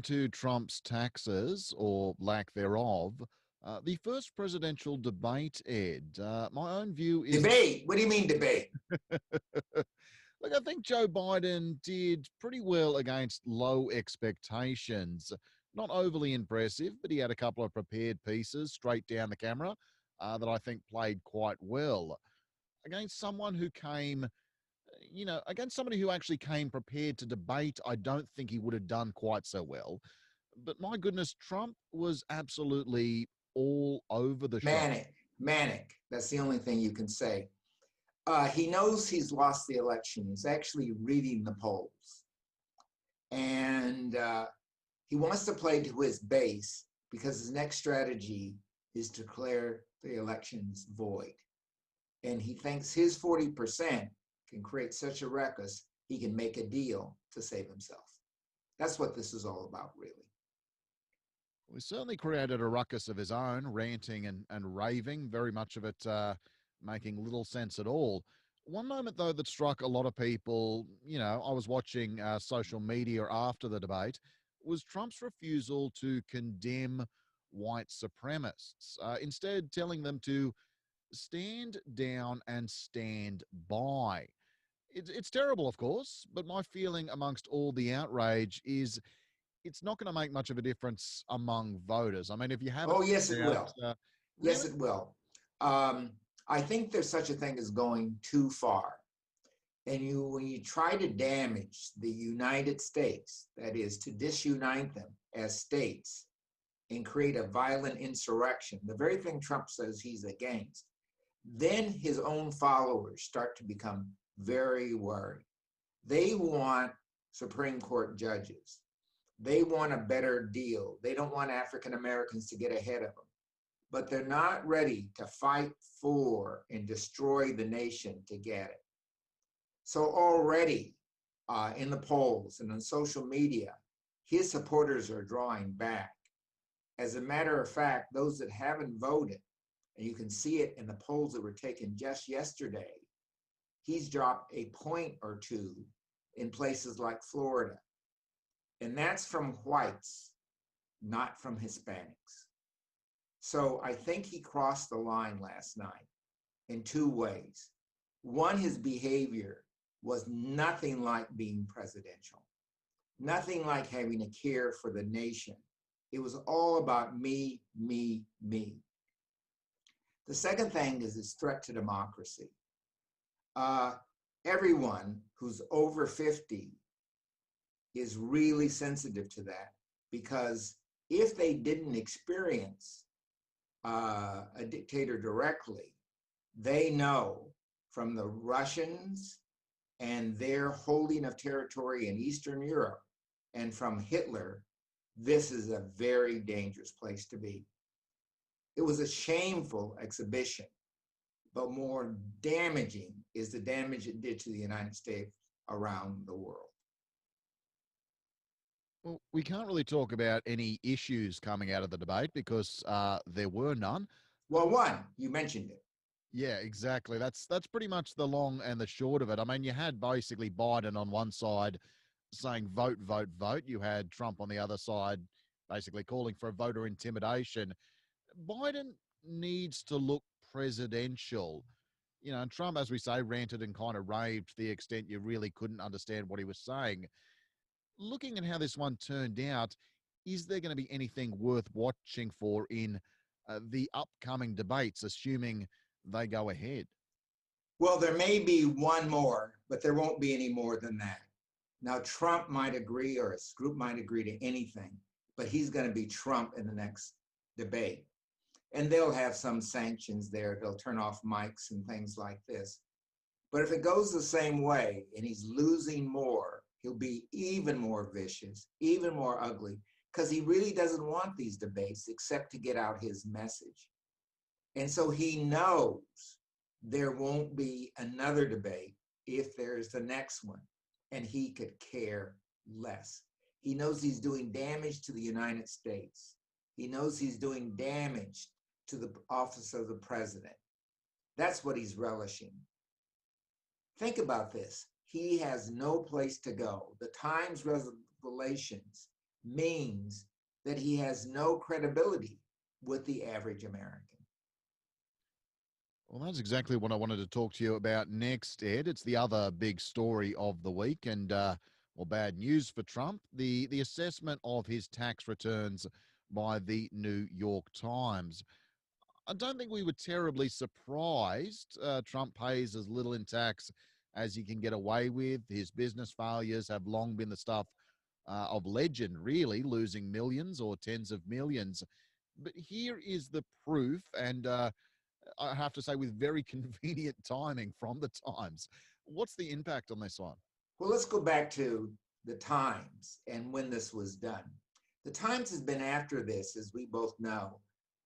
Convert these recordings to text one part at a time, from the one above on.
To Trump's taxes or lack thereof, the first presidential debate, Ed, my own view is Debate? What do you mean debate? look, I think Joe Biden did pretty well against low expectations. Not overly impressive, but he had a couple of prepared pieces straight down the camera that I think played quite well against someone who came against somebody who actually came prepared to debate. I don't think he would have done quite so well. But my goodness, Trump was absolutely all over the shop. Manic, manic. That's the only thing you can say. He knows he's lost the election. He's actually reading the polls. And he wants to play to his base because his next strategy is to declare the elections void. And he thinks his 40% can create such a ruckus, he can make a deal to save himself. That's what this is all about, really. We certainly created a ruckus of his own, ranting and raving, very much of it making little sense at all. One moment, though, that struck a lot of people, I was watching social media after the debate, was Trump's refusal to condemn white supremacists, instead telling them to stand down and stand by. It's terrible, of course, but my feeling amongst all the outrage is it's not going to make much of a difference among voters. I mean, if you haven't Oh, yes, it figured out, will. Yes, really, it will. Um, I think there's such a thing as going too far. And when you try to damage the United States, that is to disunite them as states and create a violent insurrection, the very thing Trump says he's against, then his own followers start to become very worried. They want Supreme Court judges. They want a better deal. They don't want African Americans to get ahead of them. But they're not ready to fight for and destroy the nation to get it. So already in the polls and on social media, his supporters are drawing back. As a matter of fact, those that haven't voted, and you can see it in the polls that were taken just yesterday, he's dropped a point or two in places like Florida. And that's from whites, not from Hispanics. So I think he crossed the line last night in two ways. One, his behavior was nothing like being presidential, nothing like having a care for the nation. It was all about me, me, me. The second thing is his threat to democracy. Everyone who's over 50 is really sensitive to that, because if they didn't experience a dictator directly, they know from the Russians and their holding of territory in Eastern Europe and from Hitler, this is a very dangerous place to be. It was a shameful exhibition, but more damaging is the damage it did to the United States around the world. well, we can't really talk about any issues coming out of the debate because there were none. Well, one, you mentioned it. Yeah, exactly. That's pretty much the long and the short of it. I mean, you had basically Biden on one side saying vote, vote, vote. You had Trump on the other side basically calling for a voter intimidation. Biden needs to look presidential. And Trump, as we say, ranted and kind of raved to the extent you really couldn't understand what he was saying. Looking at how this one turned out, is there going to be anything worth watching for in the upcoming debates, assuming they go ahead? Well, there may be one more, but there won't be any more than that. Now, Trump might agree, or his group might agree to anything, but he's going to be Trump in the next debate. And they'll have some sanctions there. They'll turn off mics and things like this. But if it goes the same way and he's losing more, he'll be even more vicious, even more ugly, because he really doesn't want these debates except to get out his message. And so he knows there won't be another debate if there's the next one, and he could care less. He knows he's doing damage to the United States. He knows he's doing damage to the office of the president. That's what he's relishing. Think about this. He has no place to go. The Times revelations means that he has no credibility with the average American. Well, that's exactly what I wanted to talk to you about next, Ed. It's the other big story of the week, and well, bad news for Trump: the assessment of his tax returns by the New York Times. I don't think we were terribly surprised. Trump pays as little in tax as he can get away with. His business failures have long been the stuff of legend, really, losing millions or tens of millions. But here is the proof, and I have to say, with very convenient timing from the Times. What's the impact on this one? Well, let's go back to the Times and when this was done. The Times has been after this, as we both know,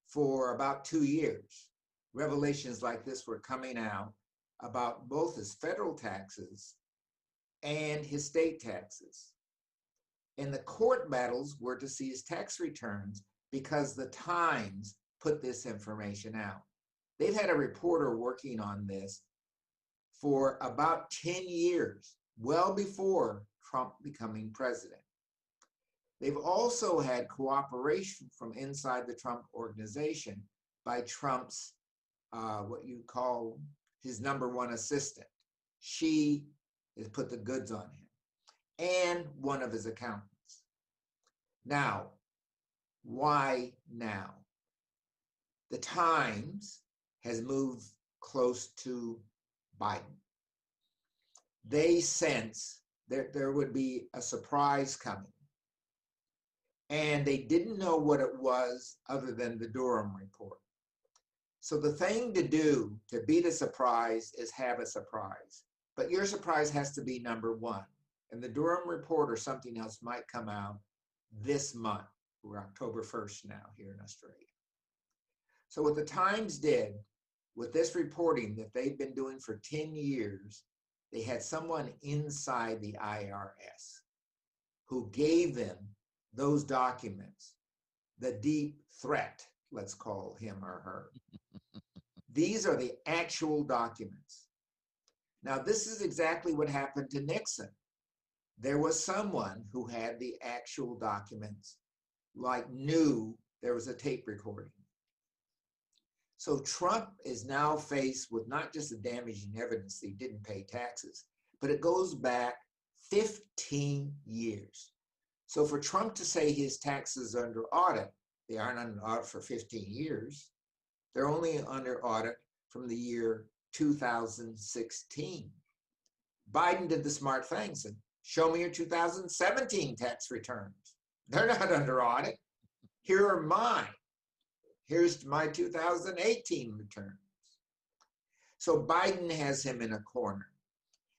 for about 2 years. Revelations like this were coming out about both his federal taxes and his state taxes. And the court battles were to see his tax returns because the Times put this information out. They've had a reporter working on this for about 10 years, well before Trump becoming president. They've also had cooperation from inside the Trump organization by Trump's, what you call his number one assistant. She has put the goods on him, and one of his accountants. Now, why now? The Times has moved close to Biden. They sense that there would be a surprise coming. And they didn't know what it was other than the Durham report. So the thing to do to beat a surprise is have a surprise. But your surprise has to be number one. And the Durham report or something else might come out this month. We're October 1st now here in Australia. So what the Times did with this reporting that they've been doing for 10 years, they had someone inside the IRS who gave them those documents, the deep threat, let's call him or her. These are the actual documents. Now, this is exactly what happened to Nixon. There was someone who had the actual documents, like knew there was a tape recording. So Trump is now faced with not just the damaging evidence that he didn't pay taxes, but it goes back 15 years. So for Trump to say his taxes are under audit, they aren't under audit for 15 years. They're only under audit from the year 2016. Biden did the smart thing, said, show me your 2017 tax returns. They're not under audit. Here are mine. Here's my 2018 returns. So Biden has him in a corner,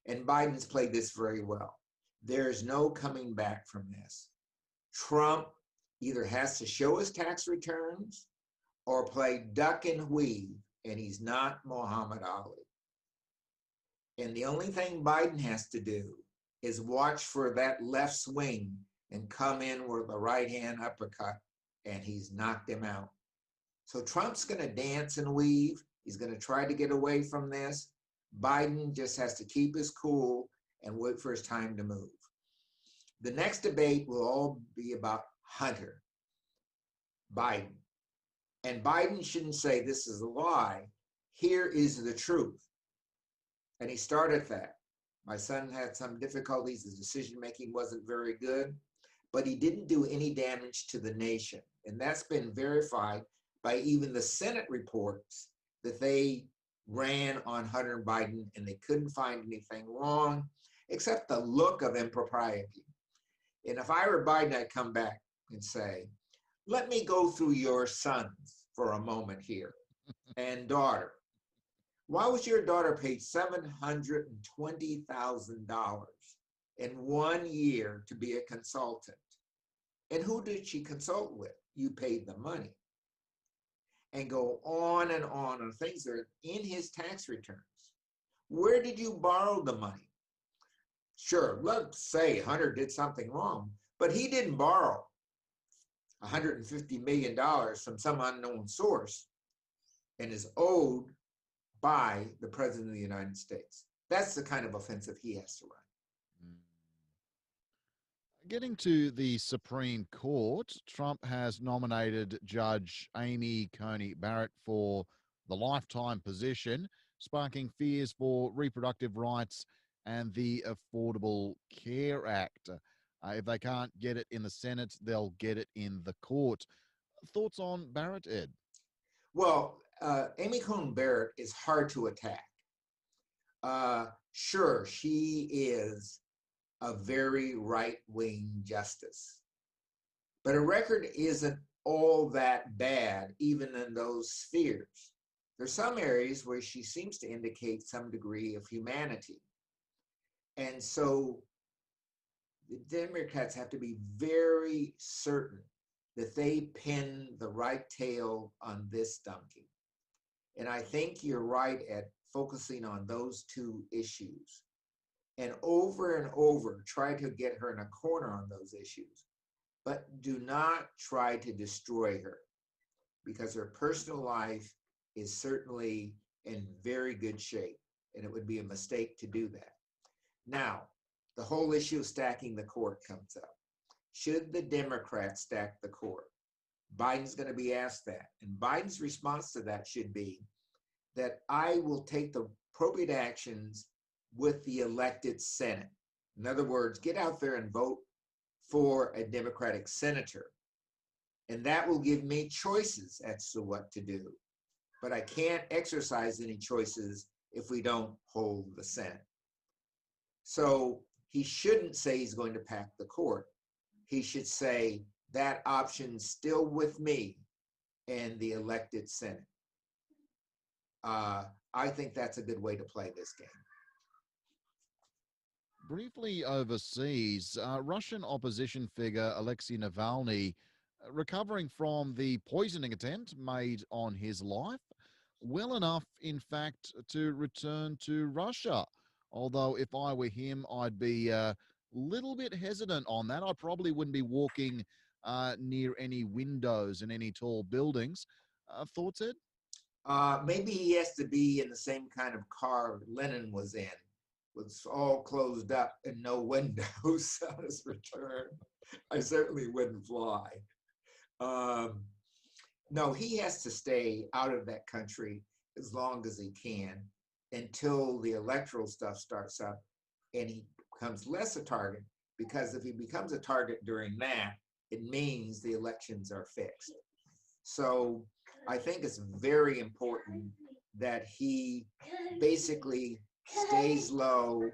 and Biden's played this very well. There's no coming back from this. Trump either has to show his tax returns or play duck and weave, and he's not Muhammad Ali. And the only thing Biden has to do is watch for that left swing and come in with a right hand uppercut, and he's knocked him out. So Trump's going to dance and weave. He's going to try to get away from this. Biden just has to keep his cool and wait for his time to move. The next debate will all be about Hunter Biden. And Biden shouldn't say this is a lie. Here is the truth. And he started that. My son had some difficulties. His decision making wasn't very good, but he didn't do any damage to the nation. And that's been verified by even the Senate reports that they ran on Hunter Biden, and they couldn't find anything wrong except the look of impropriety. And if I were Biden, I'd come back and say, let me go through your sons for a moment here and daughter. Why was your daughter paid $720,000 in 1 year to be a consultant? And who did she consult with? You paid the money. And go on on things that are in his tax returns. Where did you borrow the money? Sure, let's say Hunter did something wrong, but he didn't borrow $150 million from some unknown source and is owed by the President of the United States. That's the kind of offensive he has to run. Getting to the Supreme Court, Trump has nominated Judge Amy Coney Barrett for the lifetime position, sparking fears for reproductive rights and the Affordable Care Act. If they can't get it in the Senate, they'll get it in the court. Thoughts on Barrett, Ed? Well, Amy Coney Barrett is hard to attack. Sure, she is a very right-wing justice, but her record isn't all that bad, even in those spheres. There's some areas where she seems to indicate some degree of humanity. And so the Democrats have to be very certain that they pin the right tail on this donkey. And I think you're right at focusing on those two issues and over try to get her in a corner on those issues. But do not try to destroy her, because her personal life is certainly in very good shape, and it would be a mistake to do that. Now, the whole issue of stacking the court comes up. Should the Democrats stack the court? Biden's going to be asked that. And Biden's response to that should be that I will take the appropriate actions with the elected Senate. In other words, get out there and vote for a Democratic senator. And that will give me choices as to what to do. But I can't exercise any choices if we don't hold the Senate. So he shouldn't say he's going to pack the court. He should say that option's still with me and the elected Senate. I think that's a good way to play this game. Briefly overseas, Russian opposition figure Alexei Navalny recovering from the poisoning attempt made on his life, well enough, in fact, to return to Russia. Although, if I were him, I'd be a little bit hesitant on that. I probably wouldn't be walking near any windows in any tall buildings. Thoughts, Ed? Maybe he has to be in the same kind of car Lenin was in, with all closed up and no windows on his return. I certainly wouldn't fly. No, he has to stay out of that country as long as he can until the electoral stuff starts up and he becomes less a target, because if he becomes a target during that, it means the elections are fixed. So I think it's very important that he basically stays low,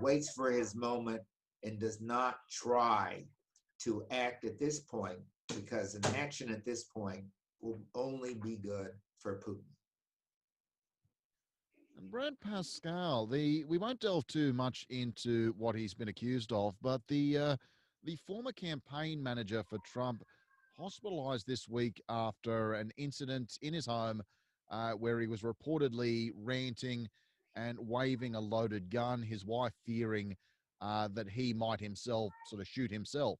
waits for his moment, and does not try to act at this point, because an action at this point will only be good for Putin. And Brad Pascal, we won't delve too much into what he's been accused of, but the former campaign manager for Trump hospitalized this week after an incident in his home where he was reportedly ranting and waving a loaded gun. His wife fearing that he might himself sort of shoot himself.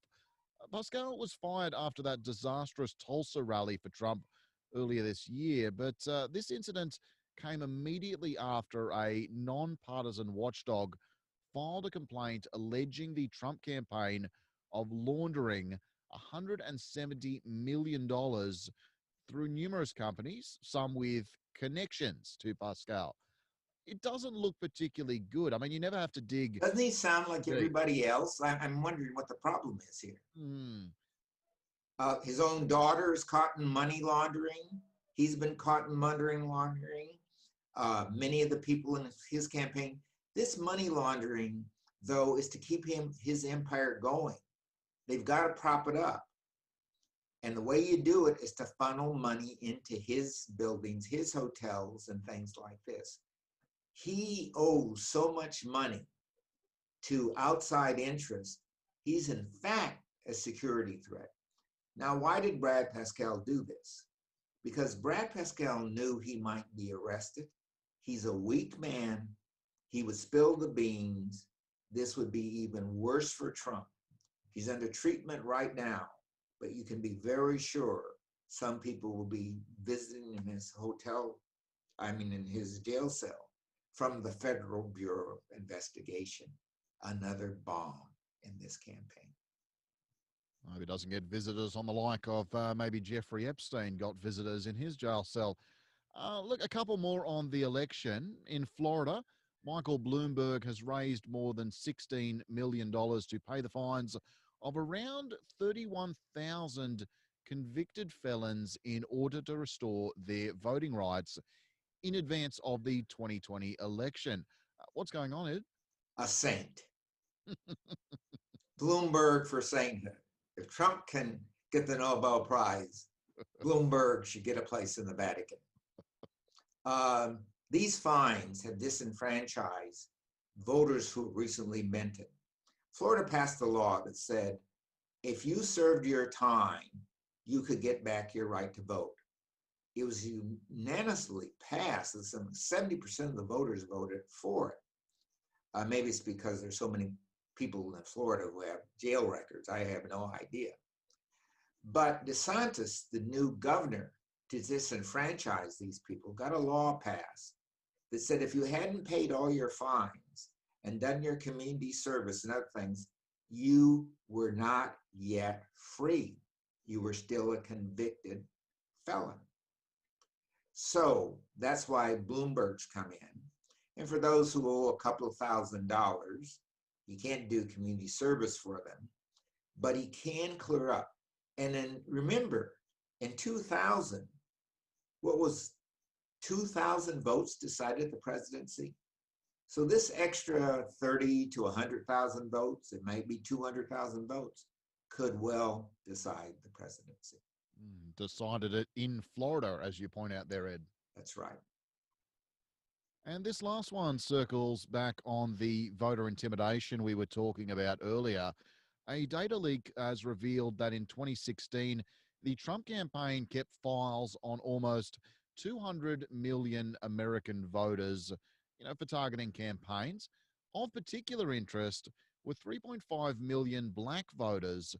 Pascal was fired after that disastrous Tulsa rally for Trump earlier this year, but this incident came immediately after a nonpartisan watchdog filed a complaint alleging the Trump campaign of laundering $170 million through numerous companies, some with connections to Pascal. It doesn't look particularly good. I mean, you never have to dig Doesn't he sound like deep. everybody else? I'm wondering what the problem is here. Hmm. His own daughter is caught in money laundering. He's been caught in money laundering. Many of the people in his campaign. This money laundering, though, is to keep his empire going. They've got to prop it up. And the way you do it is to funnel money into his buildings, his hotels, and things like this. He owes so much money to outside interests. He's in fact a security threat. Now, why did Brad Pascal do this? Because Brad Pascal knew he might be arrested. He's a weak man. He would spill the beans. This would be even worse for Trump. He's under treatment right now, but you can be very sure some people will be visiting in his in his jail cell from the Federal Bureau of Investigation. Another bomb in this campaign. I hope he doesn't get visitors on the like of maybe Jeffrey Epstein got visitors in his jail cell. Look, a couple more on the election. In Florida, Michael Bloomberg has raised more than $16 million to pay the fines of around 31,000 convicted felons in order to restore their voting rights in advance of the 2020 election. What's going on, Ed? A saint. Bloomberg for sainthood. If Trump can get the Nobel Prize, Bloomberg should get a place in the Vatican. These fines have disenfranchised voters who recently minted. Florida passed a law that said if you served your time, you could get back your right to vote. It was unanimously passed, and some 70% of the voters voted for it. Maybe it's because there's so many people in Florida who have jail records. I have no idea. But DeSantis, the new governor, to disenfranchise these people, got a law passed that said if you hadn't paid all your fines and done your community service and other things, you were not yet free. You were still a convicted felon. So that's why Bloomberg's come in. And for those who owe a couple of $1,000s, he can't do community service for them, but he can clear up. And then remember, in 2000, what was 2,000 votes decided the presidency? So this extra 30 to 100,000 votes, it might be 200,000 votes, could well decide the presidency. Decided it in Florida, as you point out there, Ed. That's right. And this last one circles back on the voter intimidation we were talking about earlier. A data leak has revealed that in 2016, the Trump campaign kept files on almost 200 million American voters, for targeting campaigns. Of particular interest were 3.5 million black voters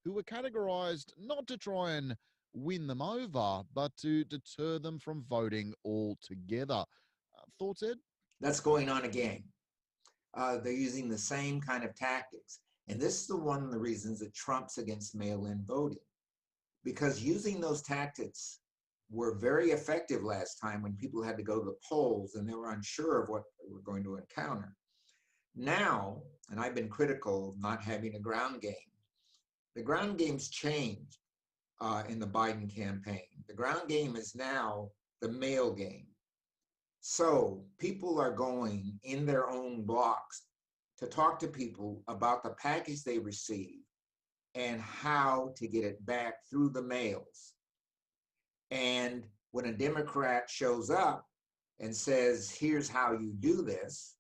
who were categorized not to try and win them over, but to deter them from voting altogether. Thoughts, Ed? That's going on again. They're using the same kind of tactics. And this is one of the reasons that Trump's against mail-in voting, because using those tactics were very effective last time when people had to go to the polls and they were unsure of what they were going to encounter. Now, and I've been critical of not having a ground game, the ground game's changed in the Biden campaign. The ground game is now the mail game. So people are going in their own blocks to talk to people about the package they received and how to get it back through the mails. And when a Democrat shows up and says, here's how you do this,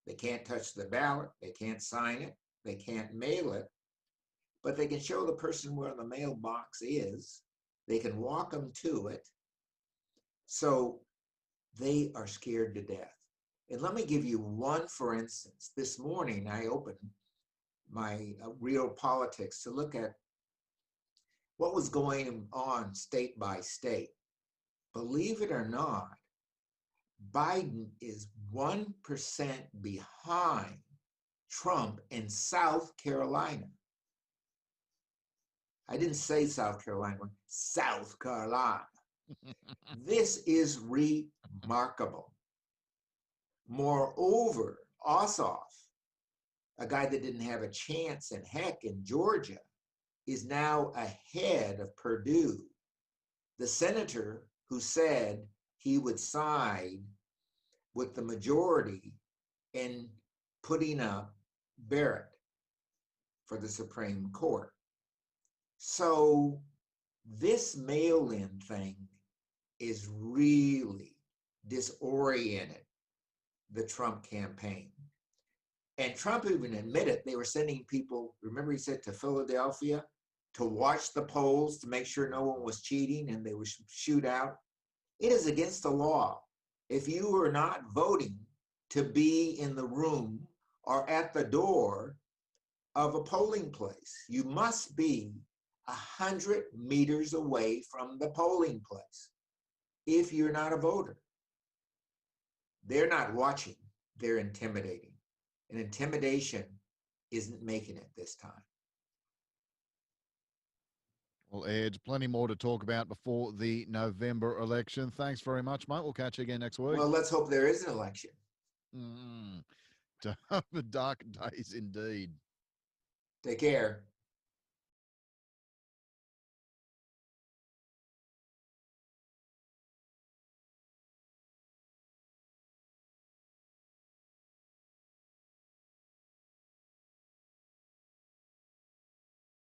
they can't touch the ballot, they can't sign it, they can't mail it, but they can show the person where the mailbox is, they can walk them to it. So they are scared to death. And let me give you one for instance. This morning, I opened my Real Politics to look at what was going on state by state. Believe it or not, Biden is 1% behind Trump in South Carolina. I didn't say South Carolina, South Carolina. This is remarkable. Moreover, Ossoff, a guy that didn't have a chance in heck in Georgia, is now ahead of Perdue, the senator who said he would side with the majority in putting up Barrett for the Supreme Court. So this mail-in thing is really disoriented the Trump campaign. And Trump even admitted they were sending people, remember he said, to Philadelphia to watch the polls to make sure no one was cheating and they would shoot out. It is against the law. If you are not voting to be in the room or at the door of a polling place, you must be 100 meters away from the polling place if you're not a voter. They're not watching, they're intimidating. And intimidation isn't making it this time. Well, Ed, plenty more to talk about before the November election. Thanks very much, mate. We'll catch you again next week. Well, let's hope there is an election. Mm, dark days indeed. Take care.